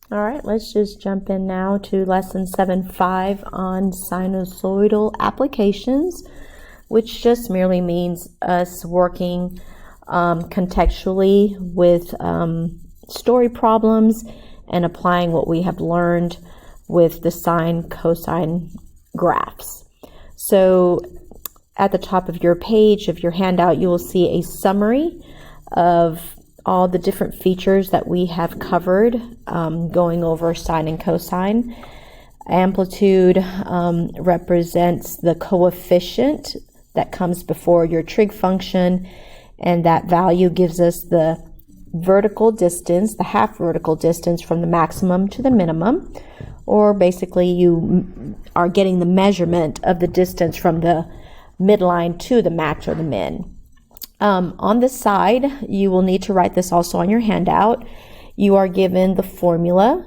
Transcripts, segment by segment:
All right, let's just jump in now to lesson 7.5 on sinusoidal applications, which just merely means us working contextually with story problems and applying what we have learned with the sine cosine graphs. So at the top of your page of your handout, you will see a summary of all the different features that we have covered, going over sine and cosine. Amplitude represents the coefficient that comes before your trig function, and that value gives us the vertical distance, the half vertical distance from the maximum to the minimum, or basically you are getting the measurement of the distance from the midline to the max or the min. On the side, you will need to write this also on your handout. You are given the formula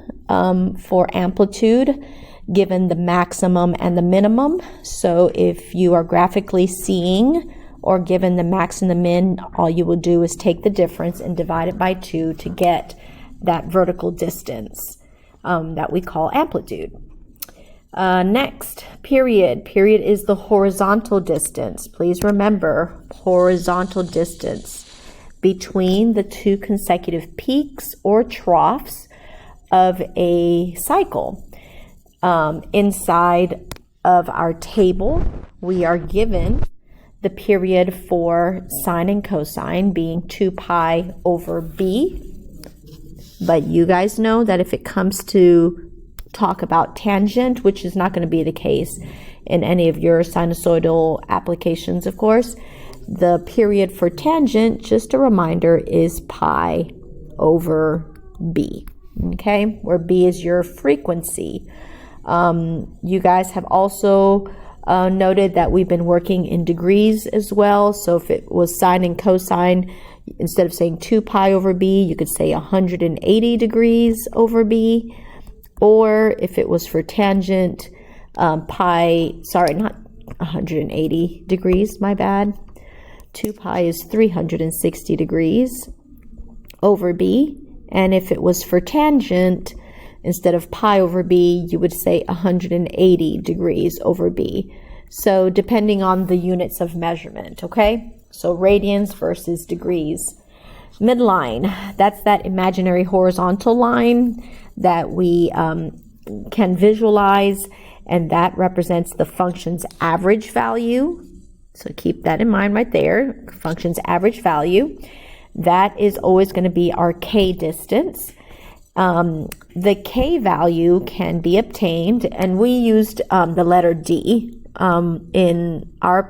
for amplitude, given the maximum and the minimum. So if you are graphically seeing or given the max and the min, all you will do is take the difference and divide it by 2 to get that vertical distance that we call amplitude. Next, period. Period is the horizontal distance. Please remember, horizontal distance between the two consecutive peaks or troughs of a cycle. Inside of our table, we are given the period for sine and cosine being 2 pi over b. But you guys know that if it comes to talk about tangent, which is not going to be the case in any of your sinusoidal applications, of course, the period for tangent, just a reminder, is pi over b, okay, where b is your frequency. You guys have also noted that we've been working in degrees as well. So if it was sine and cosine, instead of saying 2 pi over b, you could say 180 degrees over b. Or if it was for tangent, not 180 degrees, my bad. 2 pi is 360 degrees over b. And if it was for tangent, instead of pi over b, you would say 180 degrees over b. So depending on the units of measurement, okay? So radians versus degrees. Midline, that's that imaginary horizontal line that we can visualize, and that represents the function's average value. So keep that in mind right there, function's average value. That is always going to be our k distance. The k value can be obtained, and we used the letter D in our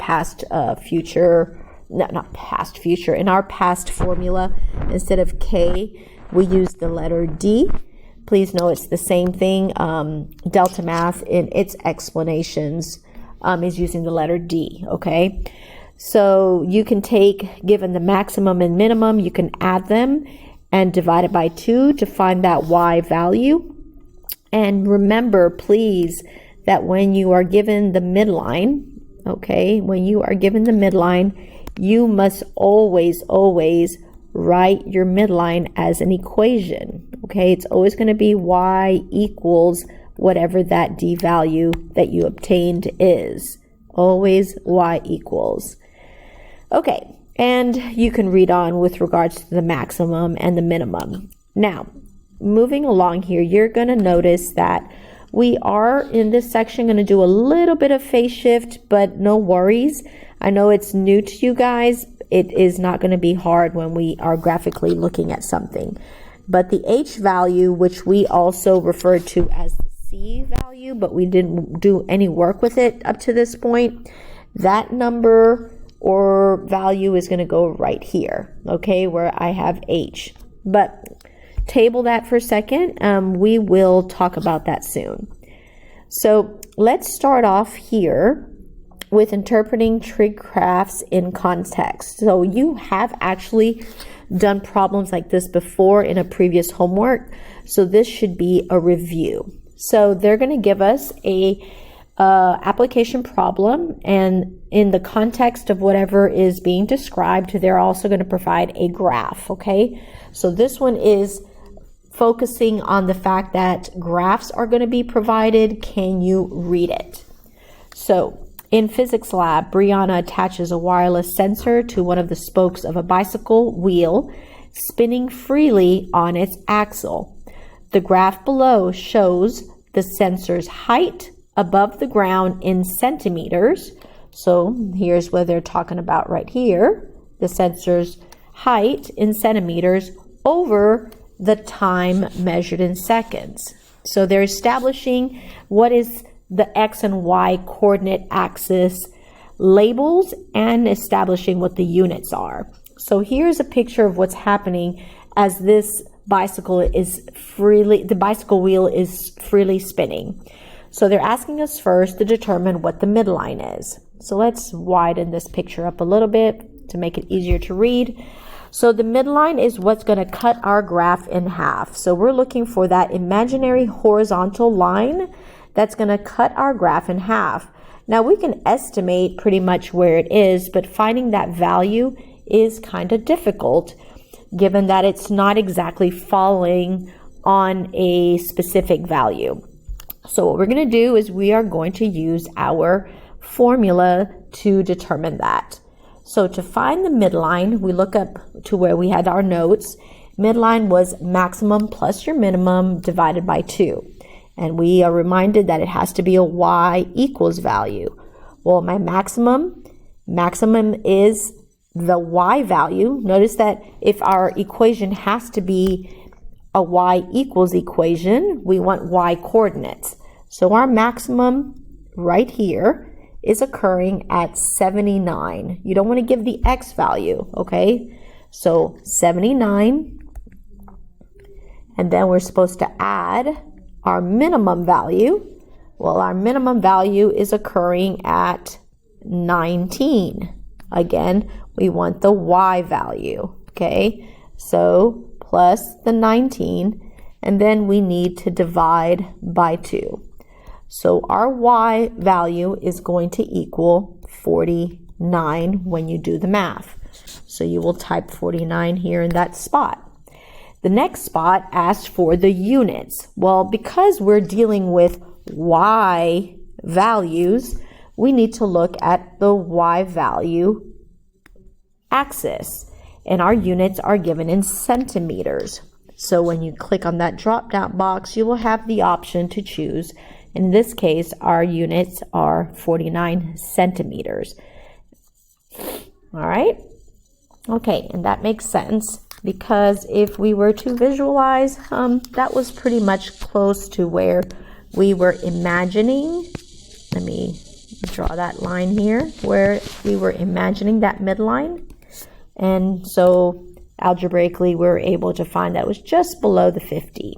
in our past formula. Instead of k, we used the letter D. Please know it's the same thing. DeltaMath in its explanations is using the letter D, okay? So you can take, given the maximum and minimum, you can add them and divide it by 2 to find that y value. And remember, please, that when you are given the midline, okay, when you are given the midline, you must always write your midline as an equation, okay? It's always going to be y equals whatever that d value that you obtained is. Always y equals. Okay, and you can read on with regards to the maximum and the minimum. Now, moving along here, you're going to notice that we are in this section going to do a little bit of phase shift, but no worries. I know it's new to you guys. It is not going to be hard when we are graphically looking at something. But the h value, which we also referred to as the c value, but we didn't do any work with it up to this point, that number or value is going to go right here, okay, where I have h. But table that for a second. We will talk about that soon. So let's start off here with interpreting trig graphs in context. So you have actually done problems like this before in a previous homework, so this should be a review. So they're going to give us a application problem, and in the context of whatever is being described, they're also going to provide a graph, okay? So this one is focusing on the fact that graphs are going to be provided. Can you read it? So in physics lab, Brianna attaches a wireless sensor to one of the spokes of a bicycle wheel, spinning freely on its axle. The graph below shows the sensor's height above the ground in centimeters. So here's what they're talking about right here. The sensor's height in centimeters over the time measured in seconds. So they're establishing what is the X and Y coordinate axis labels and establishing what the units are. So here's a picture of what's happening as this the bicycle wheel is freely spinning. So they're asking us first to determine what the midline is. So let's widen this picture up a little bit to make it easier to read. So the midline is what's going to cut our graph in half. So we're looking for that imaginary horizontal line that's going to cut our graph in half. Now we can estimate pretty much where it is, but finding that value is kind of difficult given that it's not exactly falling on a specific value. So what we're going to do is we are going to use our formula to determine that. So to find the midline, we look up to where we had our notes. Midline was maximum plus your minimum divided by 2. And we are reminded that it has to be a y equals value. Well, my maximum is the y value. Notice that if our equation has to be a y equals equation, we want y coordinates. So our maximum right here is occurring at 79. You don't want to give the x value, okay? So 79, and then we're supposed to add our minimum value. Well, our minimum value is occurring at 19. Again, we want the y value, okay? So plus the 19, and then we need to divide by 2. So our y value is going to equal 49 when you do the math. So you will type 49 here in that spot. The next spot asks for the units. Well, because we're dealing with y values, we need to look at the y value axis, and our units are given in centimeters. So when you click on that drop down box, you will have the option to choose. In this case, our units are 49 centimeters. All right. Okay, and that makes sense because if we were to visualize, that was pretty much close to where we were imagining. Let me draw that line here where we were imagining that midline. And so algebraically, we were able to find that it was just below the 50.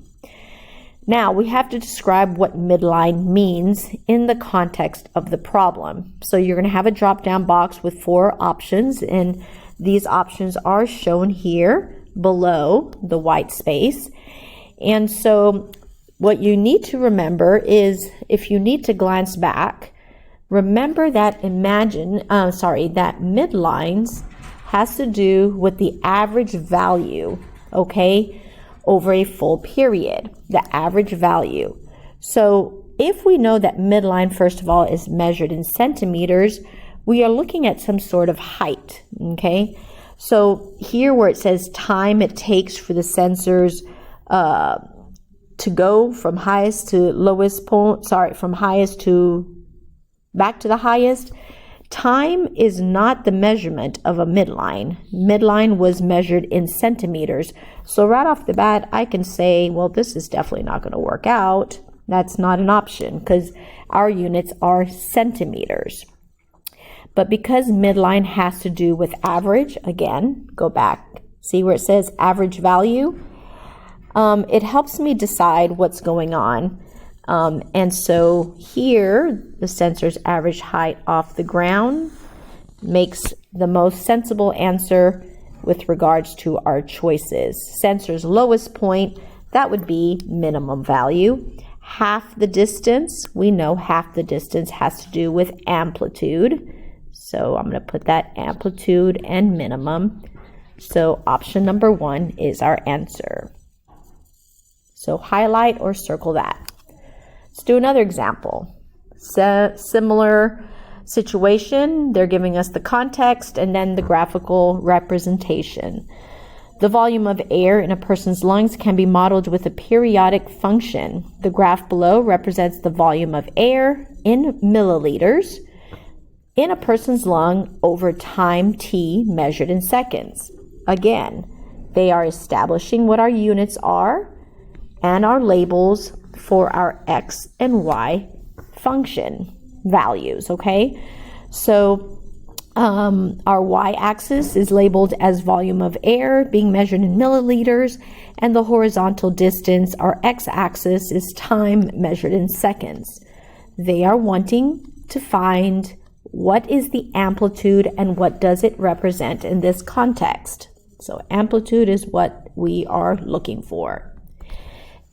Now, we have to describe what midline means in the context of the problem. So you're going to have a drop-down box with 4 options, and these options are shown here below the white space. And so what you need to remember is, if you need to glance back, remember that that midlines has to do with the average value, okay, over a full period, the average value. So if we know that midline, first of all, is measured in centimeters, we are looking at some sort of height, okay? So here where it says time it takes for the sensors to go from highest to lowest point, from highest to back to the highest, time is not the measurement of a midline. Midline was measured in centimeters. So right off the bat, I can say, well, this is definitely not going to work out. That's not an option because our units are centimeters. But because midline has to do with average, again, go back, see where it says average value? It helps me decide what's going on. And so here, the sensor's average height off the ground makes the most sensible answer with regards to our choices. Sensor's lowest point, that would be minimum value. Half the distance, we know half the distance has to do with amplitude. So I'm going to put that amplitude and minimum. So option number 1 is our answer. So highlight or circle that. Let's do another example. Similar situation. They're giving us the context and then the graphical representation. The volume of air in a person's lungs can be modeled with a periodic function. The graph below represents the volume of air in milliliters in a person's lung over time t measured in seconds. Again, they are establishing what our units are and our labels for our x and y function values, okay? So our y-axis is labeled as volume of air being measured in milliliters, and the horizontal distance, our x-axis, is time measured in seconds. They are wanting to find what is the amplitude and what does it represent in this context. So amplitude is what we are looking for.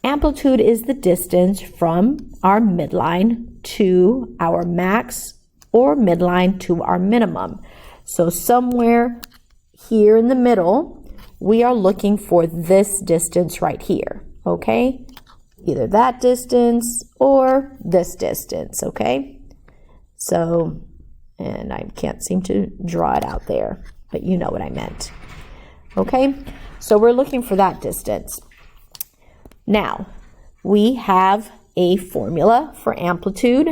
Amplitude is the distance from our midline to our max or midline to our minimum. So somewhere here in the middle, we are looking for this distance right here, okay? Either that distance or this distance, okay? So, and I can't seem to draw it out there, but you know what I meant. Okay, so we're looking for that distance. Now, we have a formula for amplitude,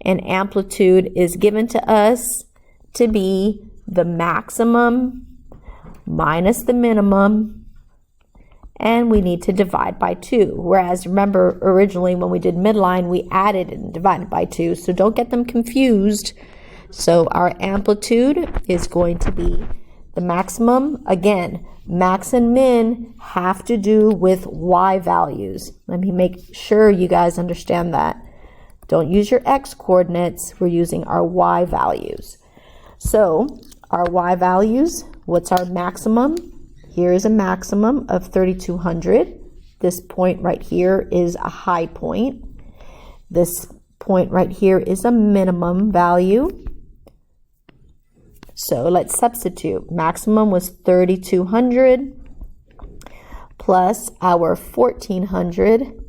and amplitude is given to us to be the maximum minus the minimum, and we need to divide by 2. Whereas, remember, originally when we did midline, we added and divided by 2, so don't get them confused. So our amplitude is going to be the maximum. Again, max and min have to do with y values. Let me make sure you guys understand that. Don't use your x coordinates. We're using our y values. So our y values, what's our maximum? Here is a maximum of 3,200. This point right here is a high point. This point right here is a minimum value. So let's substitute. Maximum was 3,200 plus our 1,400,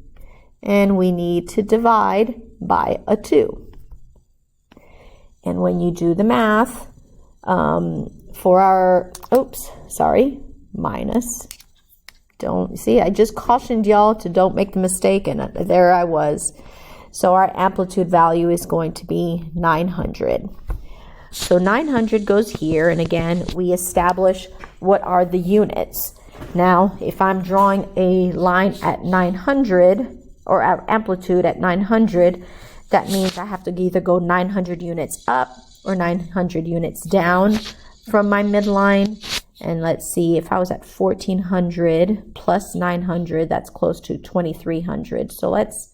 and we need to divide by a 2. And when you do the math for our, minus. Don't see, I just cautioned y'all to don't make the mistake, and there I was. So our amplitude value is going to be 900. So 900 goes here, and again, we establish what are the units. Now, if I'm drawing a line at 900, or our amplitude at 900, that means I have to either go 900 units up or 900 units down from my midline. And let's see, if I was at 1,400 plus 900, that's close to 2,300. So let's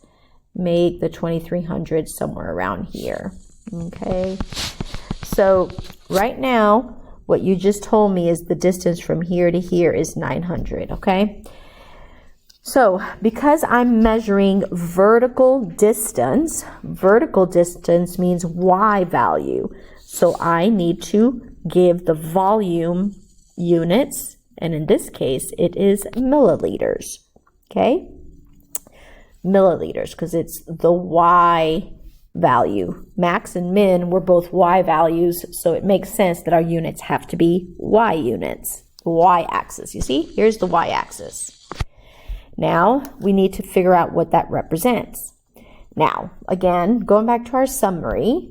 make the 2,300 somewhere around here, okay? So right now, what you just told me is the distance from here to here is 900, okay? So because I'm measuring vertical distance means y value. So I need to give the volume units, and in this case, it is milliliters, okay? Milliliters, because it's the y value. Max and min were both y values, so it makes sense that our units have to be y units, the y-axis. You see, here's the y-axis. Now, we need to figure out what that represents. Now, again, going back to our summary,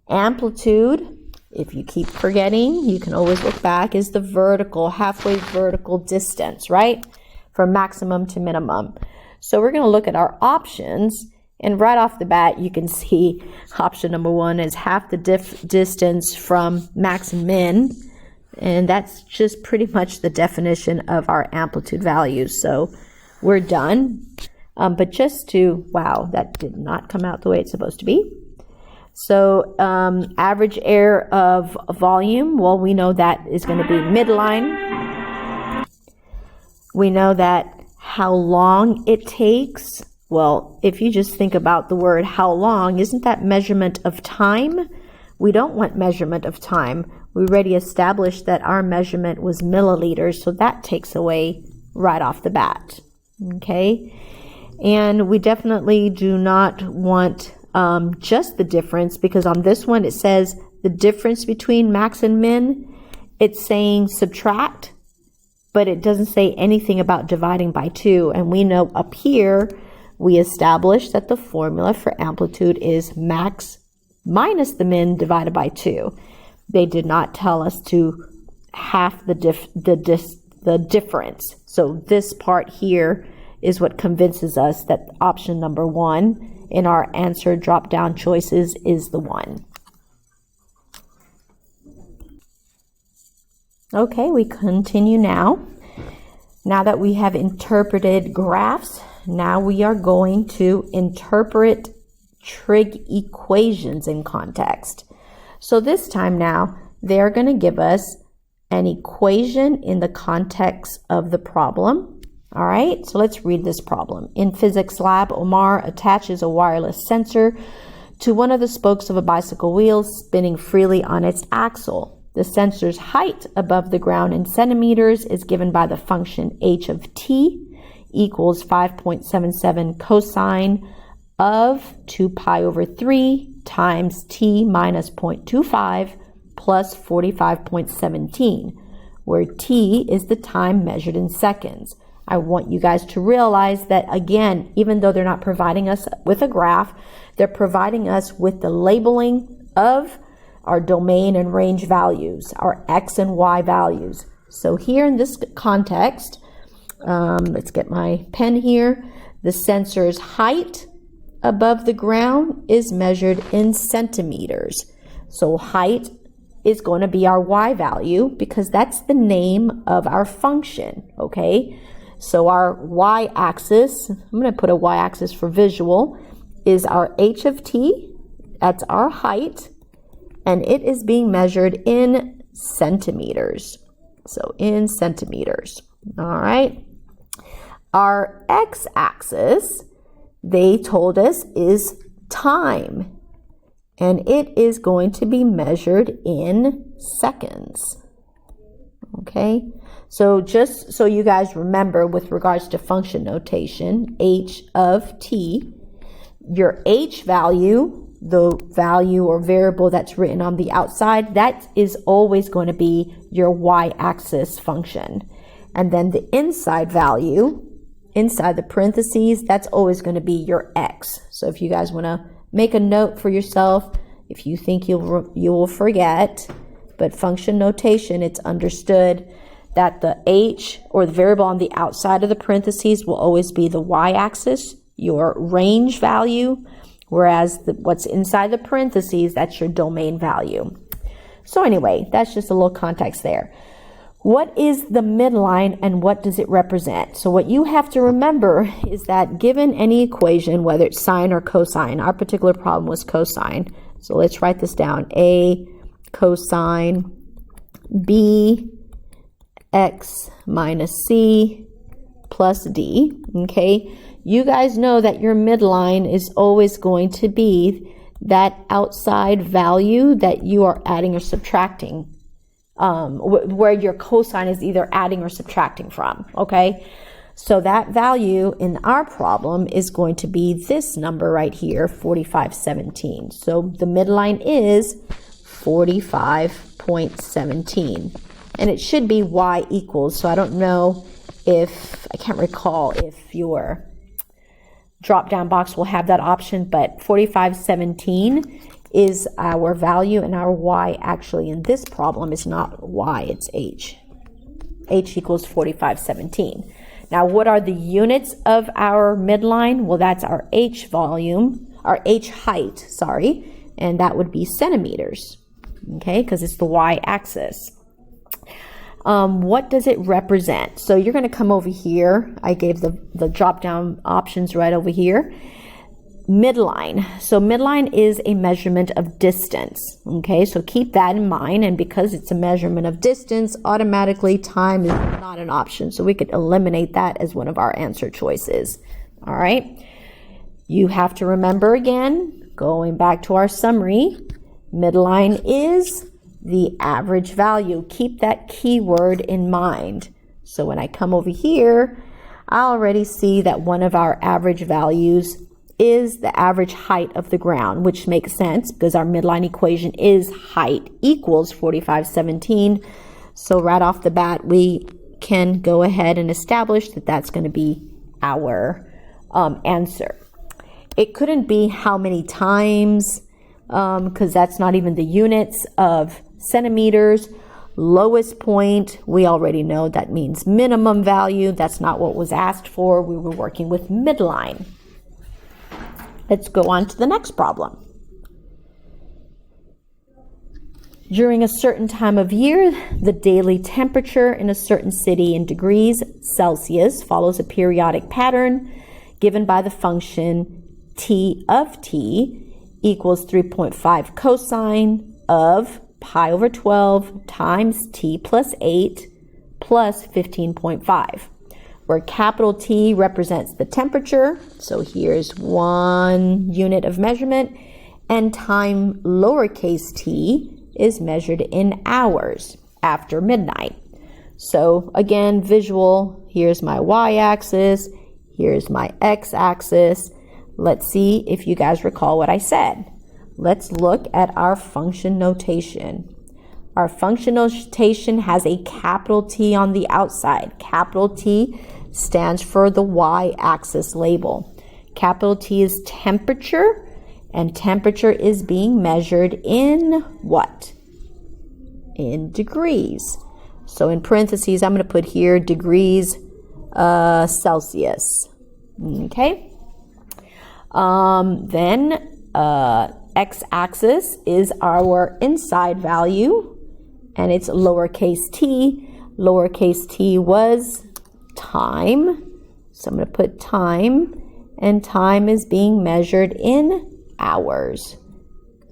amplitude, if you keep forgetting, you can always look back, is the vertical, halfway vertical distance, right? From maximum to minimum. So we're going to look at our options. And right off the bat, you can see option number 1 is half the distance from max and min. And that's just pretty much the definition of our amplitude values. So we're done. But just to, wow, that did not come out the way it's supposed to be. So average air of volume, well, we know that is going to be midline. We know that how long it takes. Well, if you just think about the word how long, isn't that measurement of time? We don't want measurement of time. We already established that our measurement was milliliters, so that takes away right off the bat. Okay, and we definitely do not want just the difference, because on this one it says the difference between max and min. It's saying subtract, but it doesn't say anything about dividing by 2. And we know up here we established that the formula for amplitude is max minus the min divided by 2. They did not tell us to half the difference. So this part here is what convinces us that option number 1 in our answer drop down choices is the one. Okay, we continue now. Now that we have interpreted graphs, now we are going to interpret trig equations in context. So this time now, they're going to give us an equation in the context of the problem. All right, so let's read this problem. In physics lab, Omar attaches a wireless sensor to one of the spokes of a bicycle wheel spinning freely on its axle. The sensor's height above the ground in centimeters is given by the function h of t equals 5.77 cosine of 2 pi over 3 times t minus 0.25 plus 45.17, where t is the time measured in seconds. I want you guys to realize that, again, even though they're not providing us with a graph, they're providing us with the labeling of our domain and range values, our x and y values. So here in this context, let's get my pen here. The sensor's height above the ground is measured in centimeters. So height is going to be our y value because that's the name of our function, okay? So our y-axis, I'm going to put a y-axis for visual, is our h of t, that's our height, and it is being measured in centimeters. So in centimeters, all right? Our x-axis, they told us, is time, and it is going to be measured in seconds, okay? So just so you guys remember with regards to function notation, h of t, your h value, the value or variable that's written on the outside, that is always going to be your y-axis function. And then the inside value, inside the parentheses, that's always going to be your x. So if you guys want to make a note for yourself, if you think you will forget, but function notation, it's understood that the h, or the variable on the outside of the parentheses, will always be the y-axis, your range value, whereas what's inside the parentheses, that's your domain value. So anyway, that's just a little context there. What is the midline and what does it represent? So what you have to remember is that given any equation, whether it's sine or cosine, our particular problem was cosine. So let's write this down. A cosine B x minus c plus d, okay? You guys know that your midline is always going to be that outside value that you are adding or subtracting, where your cosine is either adding or subtracting from, okay? So that value in our problem is going to be this number right here, 45.17. So the midline is 45.17. And it should be y equals, so I don't know if, I can't recall if your drop-down box will have that option, but 45.17 is our value, and our y actually in this problem is not y, it's h. H equals 45.17. Now, what are the units of our midline? Well, that's our h volume, our h height, sorry, and that would be centimeters, okay, because it's the y-axis. What does it represent? So you're going to come over here. I gave the drop-down options right over here. Midline. So midline is a measurement of distance. Okay, so keep that in mind. And because it's a measurement of distance, automatically time is not an option. So we could eliminate that as one of our answer choices. All right. You have to remember again, going back to our summary, midline is the average value. Keep that keyword in mind. So when I come over here, I already see that one of our average values is the average height of the ground, which makes sense because our midline equation is height equals 4517. So right off the bat, we can go ahead and establish that that's going to be our answer. It couldn't be how many times, because that's not even the units of centimeters. Lowest point, we already know that means minimum value. That's not what was asked for. We were working with midline. Let's go on to the next problem. During a certain time of year, the daily temperature in a certain city in degrees Celsius follows a periodic pattern given by the function T of T equals 3.5 cosine of pi over 12 times T plus 8 plus 15.5, where capital T represents the temperature. So here's 1 unit of measurement, and time lowercase t is measured in hours after midnight. So again, visual, here's my y-axis, here's my x-axis. Let's see if you guys recall what I said. Let's look at our function notation. Our function notation has a capital T on the outside. Capital T stands for the y-axis label. Capital T is temperature, and temperature is being measured in what? In degrees. So in parentheses, I'm going to put here degrees Celsius. Okay. Then x-axis is our inside value, and it's lowercase t. Lowercase t was time. So I'm going to put time, and time is being measured in hours.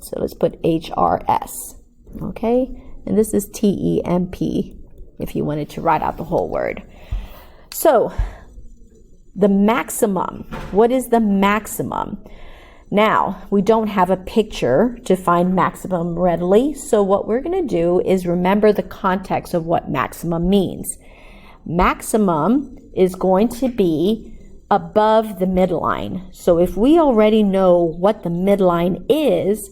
So let's put HRS. Okay. And this is TEMP if you wanted to write out the whole word. So the maximum, what is the maximum? Now, we don't have a picture to find maximum readily, so what we're going to do is remember the context of what maximum means. Maximum is going to be above the midline. So if we already know what the midline is,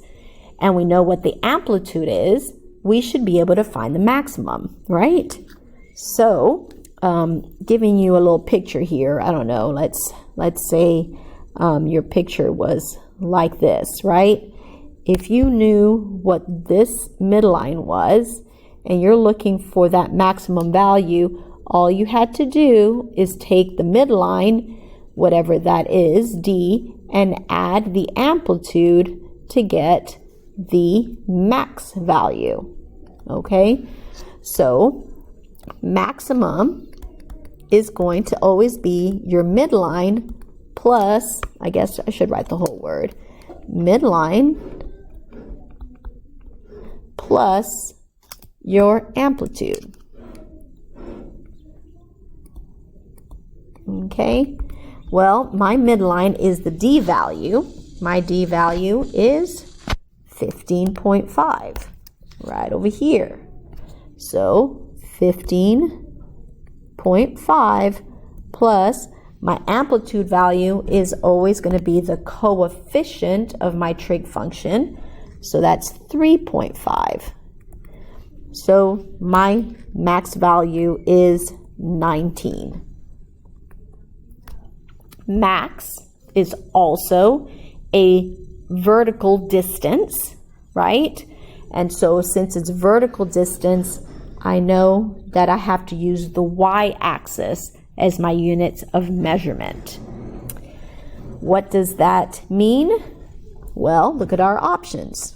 and we know what the amplitude is, we should be able to find the maximum, right? So, giving you a little picture here, I don't know, let's say your picture was like this, right? If you knew what this midline was, and you're looking for that maximum value, all you had to do is take the midline, whatever that is, D, and add the amplitude to get the max value. Okay, so maximum is going to always be your midline plus, I guess I should write the whole word, midline plus your amplitude. Okay, well, my midline is the D value. My D value is 15.5 right over here. So 15.5 plus my amplitude value is always going to be the coefficient of my trig function. So that's 3.5. So my max value is 19. Max is also a vertical distance, right? And so since it's vertical distance, I know that I have to use the y-axis as my units of measurement. What does that mean? Well, look at our options.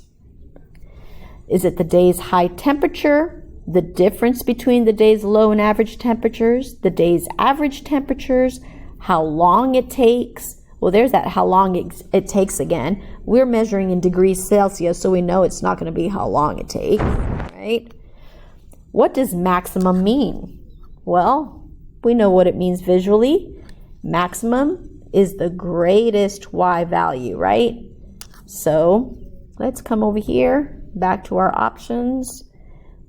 Is it the day's high temperature, the difference between the day's low and average temperatures, the day's average temperatures, how long it takes? Well, there's that how long it takes again. We're measuring in degrees Celsius, so we know it's not going to be how long it takes, right? What does maximum mean? Well, we know what it means visually. Maximum is the greatest y value, right? So let's come over here, back to our options.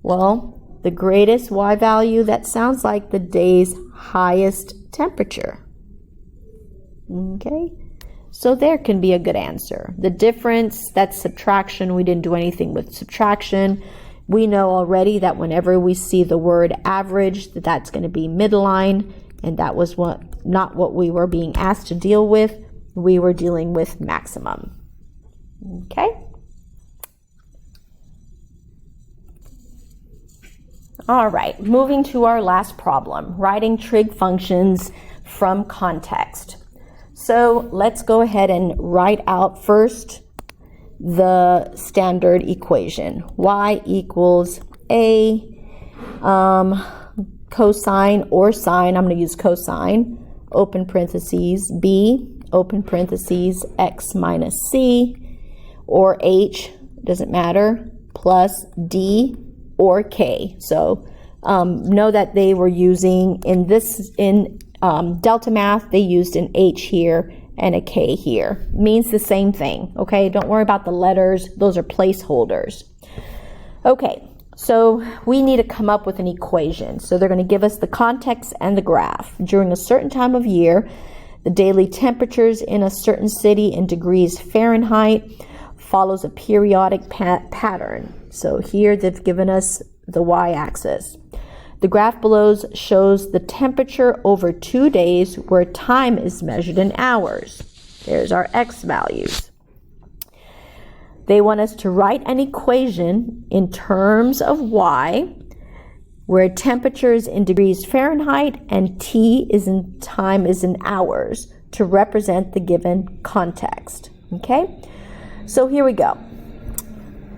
Well, the greatest y value, that sounds like the day's highest temperature. Okay, so there can be a good answer. The difference, that's subtraction. We didn't do anything with subtraction. We know already that whenever we see the word average, that's going to be midline, and that was not what we were being asked to deal with. We were dealing with maximum. Okay. All right, moving to our last problem, writing trig functions from context. So let's go ahead and write out first the standard equation. Y equals A, cosine or sine, I'm going to use cosine, open parentheses, B, open parentheses, x minus c, or h, doesn't matter, plus d or k. So know that they were using in DeltaMath, they used an h here and a k here. Means the same thing, okay? Don't worry about the letters. Those are placeholders. Okay, so we need to come up with an equation. So they're going to give us the context and the graph. During a certain time of year, the daily temperatures in a certain city in degrees Fahrenheit follows a periodic pattern. So here they've given us the y-axis. The graph below shows the temperature over 2 days where time is measured in hours. There's our x values. They want us to write an equation in terms of y where temperature is in degrees Fahrenheit and t is in time is in hours to represent the given context. Okay? So here we go.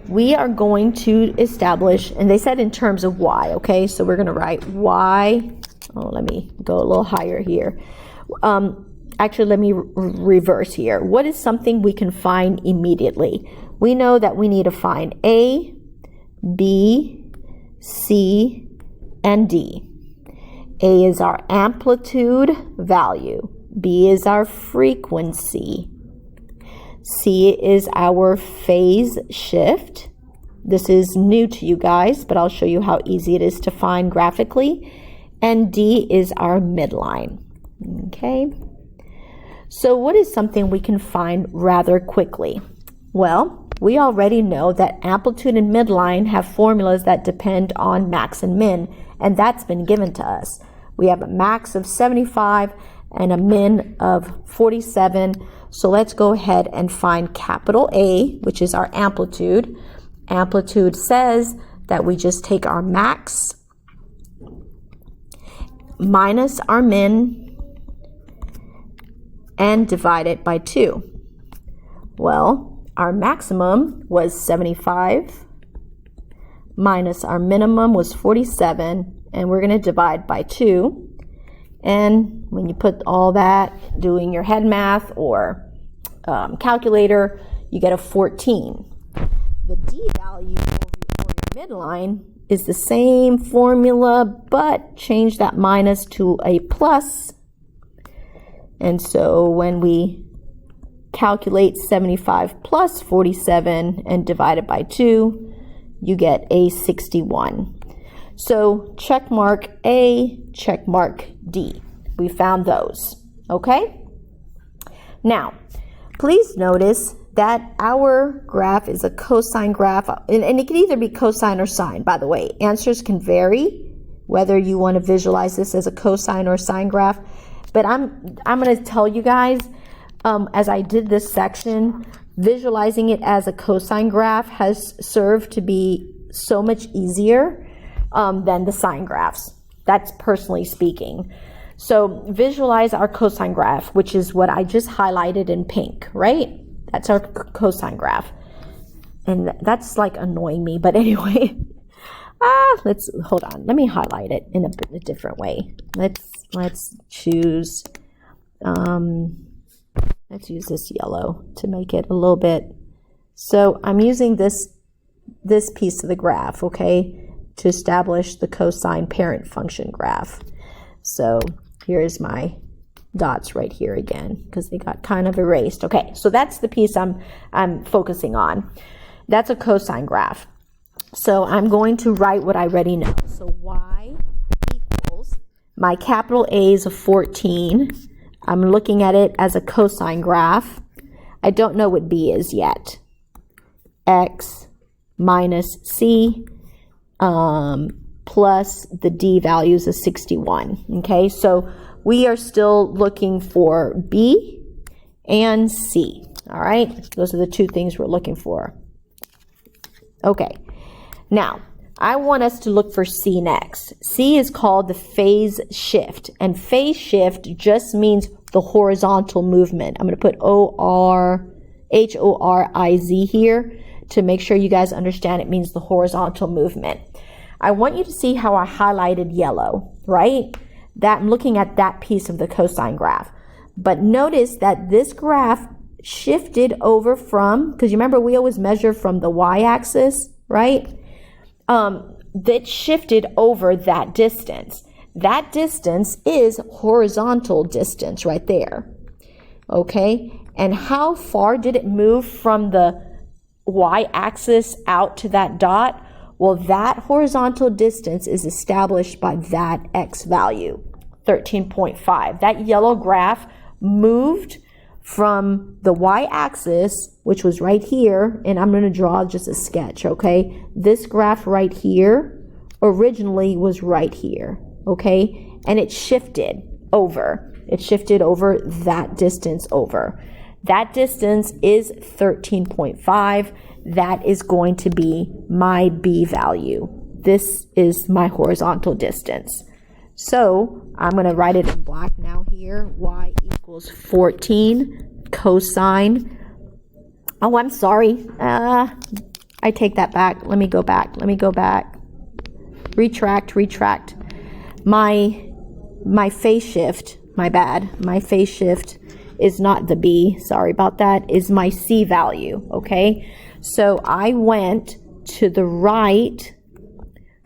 We are going to establish, and they said in terms of y, okay? So we're going to write y, let me go a little higher here. Actually, let me reverse here. What is something we can find immediately? We know that we need to find A, B, C, and D. A is our amplitude value. B is our frequency. C is our phase shift. This is new to you guys, but I'll show you how easy it is to find graphically. And D is our midline. Okay. So what is something we can find rather quickly? Well, we already know that amplitude and midline have formulas that depend on max and min, and that's been given to us. We have a max of 75 and a min of 47. So let's go ahead and find capital A, which is our amplitude. Amplitude says that we just take our max minus our min and divide it by 2. Well, our maximum was 75 minus our minimum was 47, and we're going to divide by 2. And when you put all that, doing your head math or calculator, you get a 14. The D value for your midline is the same formula, but change that minus to a plus. And so when we calculate 75 plus 47 and divide it by 2, you get a 61. So check mark A, check mark D. We found those, okay? Now, please notice that our graph is a cosine graph, and it can either be cosine or sine, by the way. Answers can vary, whether you want to visualize this as a cosine or sine graph. But I'm going to tell you guys, as I did this section, visualizing it as a cosine graph has served to be so much easier than the sine graphs. That's personally speaking. So visualize our cosine graph, which is what I just highlighted in pink, right? That's our cosine graph. And that's like annoying me, but anyway. Let's hold on. Let me highlight it in a different way. Let's choose let's use this yellow to make it a little bit. So I'm using this piece of the graph, okay, to establish the cosine parent function graph. So here's my dots right here again because they got kind of erased. Okay, so that's the piece I'm focusing on. That's a cosine graph. So I'm going to write what I already know. So y equals My capital A is a 14. I'm looking at it as a cosine graph. I don't know what B is yet. X minus C plus the D values is 61. Okay, so we are still looking for B and C. All right, those are the two things we're looking for. Okay, now I want us to look for C next. C is called the phase shift, and phase shift just means the horizontal movement. I'm going to put H-O-R-I-Z here to make sure you guys understand it means the horizontal movement. I want you to see how I highlighted yellow, right? That I'm looking at that piece of the cosine graph. But notice that this graph shifted over from, because you remember we always measure from the y-axis, right? That shifted over that distance. That distance is horizontal distance right there. Okay? And how far did it move from the y-axis out to that dot? Well, that horizontal distance is established by that x value, 13.5. That yellow graph moved from the y-axis, which was right here, and I'm going to draw just a sketch, okay? This graph right here originally was right here, okay? And it shifted over. It shifted over that distance over. That distance is 13.5. That is going to be my B value. This is my horizontal distance. So I'm going to write it in black now here. Y equals 14 cosine. Oh, I'm sorry. I take that back. Let me go back. Retract. My phase shift, my bad. My phase shift is not the B. Sorry about that. Is my C value. Okay. So I went to the right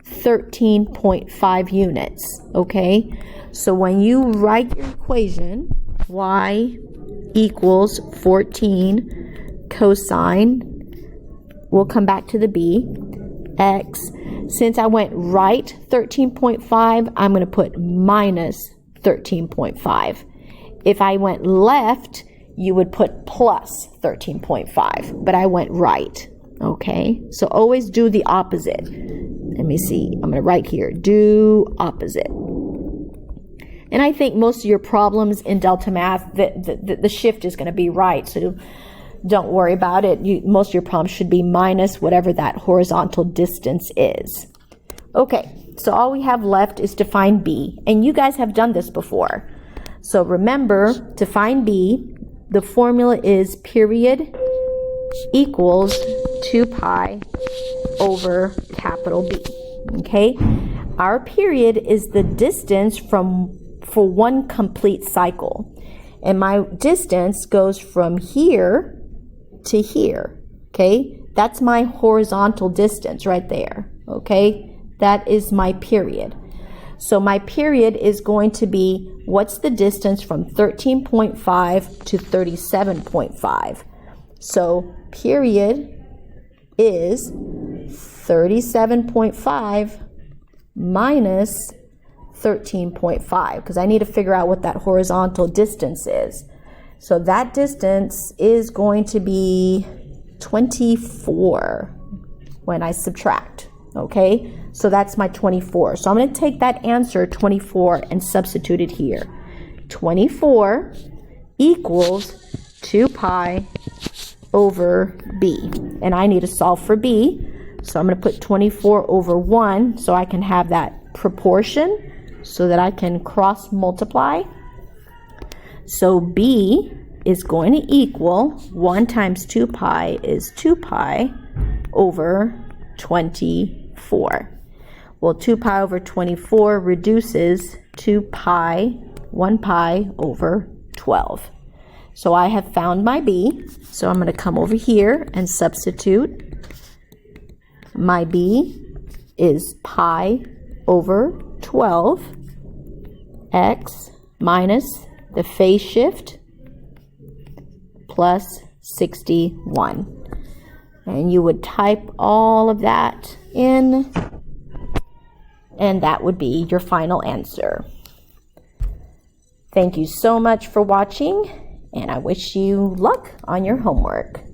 13.5 units, okay? So when you write your equation, y equals 14 cosine, we'll come back to the b, x, since I went right 13.5, I'm going to put minus 13.5. If I went left, you would put plus 13.5, but I went right, okay? So always do the opposite. Let me see, I'm going to write here, do opposite. And I think most of your problems in DeltaMath, the shift is going to be right, so don't worry about it. Most of your problems should be minus whatever that horizontal distance is. Okay, so all we have left is to find B, and you guys have done this before. So remember, to find B, the formula is period equals 2 pi over capital B, okay? Our period is the distance for one complete cycle. And my distance goes from here to here, okay? That's my horizontal distance right there, okay? That is my period. So my period is going to be, what's the distance from 13.5 to 37.5? So period is 37.5 minus 13.5, because I need to figure out what that horizontal distance is. So that distance is going to be 24 when I subtract, okay? So that's my 24. So I'm going to take that answer, 24, and substitute it here. 24 equals 2 pi over b. And I need to solve for b. So I'm going to put 24 over 1 so I can have that proportion so that I can cross multiply. So b is going to equal 1 times 2 pi is 2 pi over 24. Well, 2 pi over 24 reduces to pi, 1 pi over 12. So I have found my b. So I'm going to come over here and substitute. My b is pi over 12 x minus the phase shift plus 61. And you would type all of that in, and that would be your final answer. Thank you so much for watching, and I wish you luck on your homework.